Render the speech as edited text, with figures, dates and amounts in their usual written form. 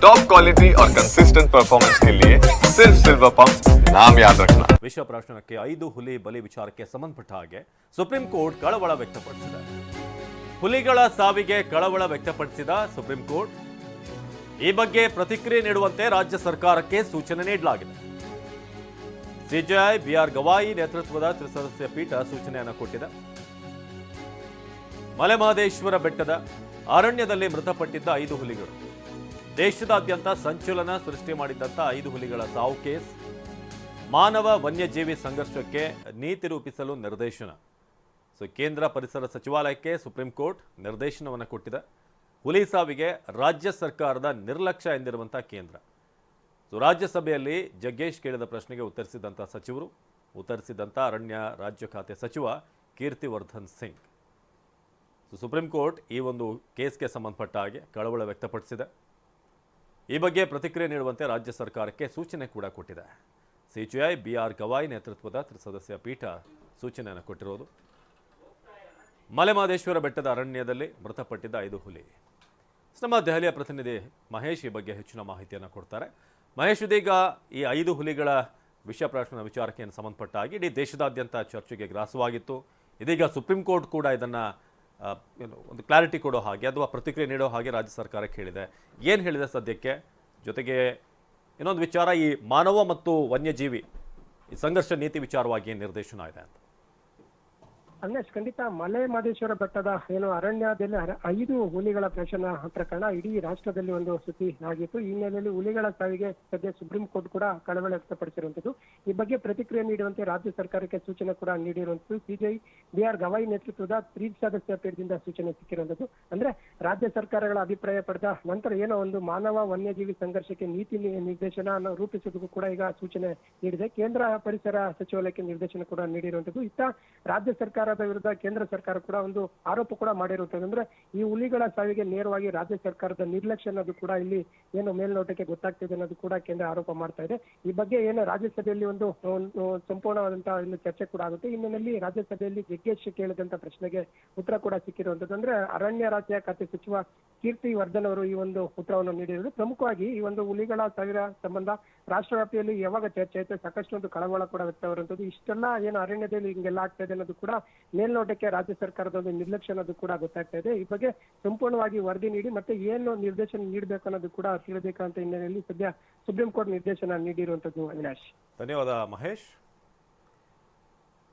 Top quality और consistent performance के लिए सिर्फ सिल्वर पंप नाम याद रखना। ವಿಶ್ವ ಪ್ರಶ್ನಕ್ಕೆ 5 ಹುಲಿ ಬಲಿ ವಿಚಾರಕ್ಕೆ ಸಂಬಂಧಪಟ್ಟ ಹಾಗೆ ಸುಪ್ರೀಂ ಕೋರ್ಟ್ ಕಳವಳ ವ್ಯಕ್ತಪಡಿಸಿದೆ. ಹುಲಿಗಳ ಸಾವಿಗೆ ಕಳವಳ ವ್ಯಕ್ತಪಡಿಸಿದ ಸುಪ್ರೀಂ ಕೋರ್ಟ್ ಈ ಬಗ್ಗೆ ಪ್ರತಿಕ್ರಿಯೆ ನೀಡುವಂತೆ ರಾಜ್ಯ ಸರ್ಕಾರಕ್ಕೆ ಸೂಚನೆ ನೀಡಲಾಗಿದೆ. ಸಿಜೆಐ ಬಿಆರ್ ಗವಾಯಿ ನೇತೃತ್ವದ ತ್ರಿಸದಸ್ಯ ಪೀಠ ಸೂಚನೆಯನ್ನು ಕೊಟ್ಟಿದೆ. ಮಲೆಮಹದೇಶ್ವರ ಬೆಟ್ಟದ ಅರಣ್ಯದಲ್ಲಿ ಮೃತಪಟ್ಟಿದ್ದ 5 ಹುಲಿಗಳು ದೇಶದಾದ್ಯಂತ ಸಂಚಲನ ಸೃಷ್ಟಿ ಮಾಡಿದ್ದಂಥ 5 ಹುಲಿಗಳ ಸಾವು ಕೇಸ್, ಮಾನವ ವನ್ಯಜೀವಿ ಸಂಘರ್ಷಕ್ಕೆ ನೀತಿ ರೂಪಿಸಲು ನಿರ್ದೇಶನ. ಕೇಂದ್ರ ಪರಿಸರ ಸಚಿವಾಲಯಕ್ಕೆ ಸುಪ್ರೀಂ ಕೋರ್ಟ್ ನಿರ್ದೇಶನವನ್ನು ಕೊಟ್ಟಿದೆ. ಹುಲಿ ಸಾವಿಗೆ ರಾಜ್ಯ ಸರ್ಕಾರದ ನಿರ್ಲಕ್ಷ್ಯ ಎಂದಿರುವಂಥ ಕೇಂದ್ರ. ರಾಜ್ಯಸಭೆಯಲ್ಲಿ ಜಗ್ಗೇಶ್ ಕೇಳಿದ ಪ್ರಶ್ನೆಗೆ ಉತ್ತರಿಸಿದಂಥ ಅರಣ್ಯ ರಾಜ್ಯ ಖಾತೆ ಸಚಿವ ಕೀರ್ತಿವರ್ಧನ್ ಸಿಂಗ್. ಸುಪ್ರೀಂ ಕೋರ್ಟ್ ಈ ಒಂದು ಕೇಸ್ಗೆ ಸಂಬಂಧಪಟ್ಟ ಹಾಗೆ ಕಳವಳ ವ್ಯಕ್ತಪಡಿಸಿದೆ. ಈ ಬಗ್ಗೆ ಪ್ರತಿಕ್ರಿಯೆ ನೀಡುವಂತೆ ರಾಜ್ಯ ಸರ್ಕಾರಕ್ಕೆ ಸೂಚನೆ ಕೂಡ ಕೊಟ್ಟಿದೆ. ಸಿಜೆಐ ಬಿಆರ್ ಗವಾಯಿ ನೇತೃತ್ವದ ತ್ರಿಸದಸ್ಯ ಪೀಠ ಸೂಚನೆಯನ್ನು ಕೊಟ್ಟಿರೋದು. ಮಲೆಮಹದೇಶ್ವರ ಬೆಟ್ಟದ ಅರಣ್ಯದಲ್ಲಿ ಮೃತಪಟ್ಟಿದ್ದ 5 ಹುಲಿ. ನಮ್ಮ ದೆಹಲಿಯ ಪ್ರತಿನಿಧಿ ಮಹೇಶ್ ಈ ಬಗ್ಗೆ ಹೆಚ್ಚಿನ ಮಾಹಿತಿಯನ್ನು ಕೊಡ್ತಾರೆ. ಮಹೇಶ್, ಇದೀಗ ಈ 5 ಹುಲಿಗಳ ವಿಷಪ್ರಾಶನ ವಿಚಾರಕ್ಕೆ ಸಂಬಂಧಪಟ್ಟ ಹಾಗೆ ಇಡೀ ದೇಶದಾದ್ಯಂತ ಚರ್ಚೆಗೆ ಗ್ರಾಸವಾಗಿತ್ತು. ಇದೀಗ ಸುಪ್ರೀಂ ಕೋರ್ಟ್ ಕೂಡ ಇದನ್ನು ಒಂದು ಕ್ಲಾರಿಟಿ ಕೊಡೋ ಹಾಗೆ ಅಥವಾ ಪ್ರತಿಕ್ರಿಯೆ ನೀಡೋ ಹಾಗೆ ರಾಜ್ಯ ಸರ್ಕಾರಕ್ಕೆ ಹೇಳಿದೆ. ಏನು ಹೇಳಿದೆ ಸದ್ಯಕ್ಕೆ? ಜೊತೆಗೆ ಇನ್ನೊಂದು ವಿಚಾರ, ಈ ಮಾನವ ಮತ್ತು ವನ್ಯಜೀವಿ ಈ ಸಂಘರ್ಷ ನೀತಿ ವಿಚಾರವಾಗಿ ಏನು ನಿರ್ದೇಶನ ಇದೆ ಅಂತ? ಅನ್ವೇಷ್, ಖಂಡಿತ ಮಲೆಮಹದೇಶ್ವರ ಬೆಟ್ಟದ ಅರಣ್ಯದಲ್ಲಿ 5 ಹುಲಿಗಳ ಪ್ರಕರಣ ಇಡೀ ರಾಷ್ಟ್ರದಲ್ಲಿ ಒಂದು ಸುದ್ದಿ ಆಗಿತ್ತು. ಈ ಹಿನ್ನೆಲೆಯಲ್ಲಿ ಹುಲಿಗಳ ಸಾವಿಗೆ ಸದ್ಯ ಸುಪ್ರೀಂ ಕೋರ್ಟ್ ಕೂಡ ಕಳವಳ ವ್ಯಕ್ತಪಡಿಸಿರುವಂತದ್ದು. ಈ ಬಗ್ಗೆ ಪ್ರತಿಕ್ರಿಯೆ ನೀಡುವಂತೆ ರಾಜ್ಯ ಸರ್ಕಾರಕ್ಕೆ ಸೂಚನೆ ಕೂಡ ನೀಡಿರುವಂತದ್ದು. ಸಿಜೆಐ ಬಿಆರ್ ಗವಾಯಿ ನೇತೃತ್ವದ ತ್ರಿಸದಸ್ಯ ಪೀಠದಿಂದ ಸೂಚನೆ ಸಿಕ್ಕಿರುವಂತದ್ದು. ಅಂದ್ರೆ ರಾಜ್ಯ ಸರ್ಕಾರಗಳ ಅಭಿಪ್ರಾಯ ಪಡೆದ ನಂತರ ಒಂದು ಮಾನವ ವನ್ಯಜೀವಿ ಸಂಘರ್ಷಕ್ಕೆ ನೀತಿ ನಿರ್ದೇಶನ ರೂಪಿಸುವುದಕ್ಕೂ ಕೂಡ ಈಗ ಸೂಚನೆ ನೀಡಿದೆ. ಕೇಂದ್ರ ಪರಿಸರ ಸಚಿವಾಲಯಕ್ಕೆ ನಿರ್ದೇಶನ ಕೂಡ ನೀಡಿರುವಂತದ್ದು. ಇತ್ತ ರಾಜ್ಯ ಸರ್ಕಾರ ವಿರುದ್ಧ ಕೇಂದ್ರ ಸರ್ಕಾರ ಕೂಡ ಒಂದು ಆರೋಪ ಕೂಡ ಮಾಡಿರುತ್ತದೆ. ಅಂದ್ರೆ ಈ ಹುಲಿಗಳ ಸಾವಿಗೆ ನೇರವಾಗಿ ರಾಜ್ಯ ಸರ್ಕಾರದ ನಿರ್ಲಕ್ಷ್ಯ ಅನ್ನೋದು ಕೂಡ ಇಲ್ಲಿ ಮೇಲ್ನೋಟಕ್ಕೆ ಗೊತ್ತಾಗ್ತಿದೆ ಅನ್ನೋದು ಕೂಡ ಕೇಂದ್ರ ಆರೋಪ ಮಾಡ್ತಾ ಇದೆ. ಈ ಬಗ್ಗೆ ರಾಜ್ಯಸಭೆಯಲ್ಲಿ ಒಂದು ಸಂಪೂರ್ಣವಾದಂತಹ ಚರ್ಚೆ ಕೂಡ ಆಗುತ್ತೆ. ಹಿನ್ನೆಲೆಯಲ್ಲಿ ರಾಜ್ಯಸಭೆಯಲ್ಲಿ ಜಗ್ಗೇಶ್ ಕೇಳಿದಂತ ಪ್ರಶ್ನೆಗೆ ಉತ್ತರ ಕೂಡ ಸಿಕ್ಕಿರುವಂತದ್ದು. ಅಂದ್ರೆ ಅರಣ್ಯ ರಾಜ್ಯ ಖಾತೆ ಸಚಿವ ಕೀರ್ತಿವರ್ಧನ್ ಅವರು ಈ ಒಂದು ಉತ್ತರವನ್ನು ನೀಡಿರುವುದು. ಪ್ರಮುಖವಾಗಿ ಈ ಒಂದು ಹುಲಿಗಳ ಸಾವಿರ ಸಂಬಂಧ ರಾಷ್ಟ್ರವ್ಯಾಪಿಯಲ್ಲಿ ಯಾವಾಗ ಚರ್ಚೆ ಆಯ್ತು, ಸಾಕಷ್ಟು ಒಂದು ಕಳವಳ ಕೂಡ ವ್ಯಕ್ತವಾಗಿರುವಂತದ್ದು. ಇಷ್ಟೆಲ್ಲ ಅರಣ್ಯದಲ್ಲಿ ಹಿಂಗೆಲ್ಲ ಆಗ್ತಾ ಇದೆ ಅನ್ನೋದು ಕೂಡ ಮೇಲ್ನೋಟಕ್ಕೆ ರಾಜ್ಯ ಸರ್ಕಾರದ ಒಂದು ನಿರ್ಲಕ್ಷ್ಯ ಅನ್ನೋದು ಕೂಡ ಗೊತ್ತಾಗ್ತಾ ಇದೆ. ಈ ಬಗ್ಗೆ ಸಂಪೂರ್ಣವಾಗಿ ವರದಿ ನೀಡಿ ಮತ್ತೆ ಏನು ನಿರ್ದೇಶನ ನೀಡಬೇಕು ಅನ್ನೋದು ಕೂಡ ತಿಳಿಬೇಕಂತ ಹಿನ್ನೆಲೆಯಲ್ಲಿ ಸದ್ಯ ಸುಪ್ರೀಂ ಕೋರ್ಟ್ ನಿರ್ದೇಶನ ನೀಡಿರುವಂತದ್ದು. ಅವಿನಾಶ್, ಧನ್ಯವಾದ ಮಹೇಶ್.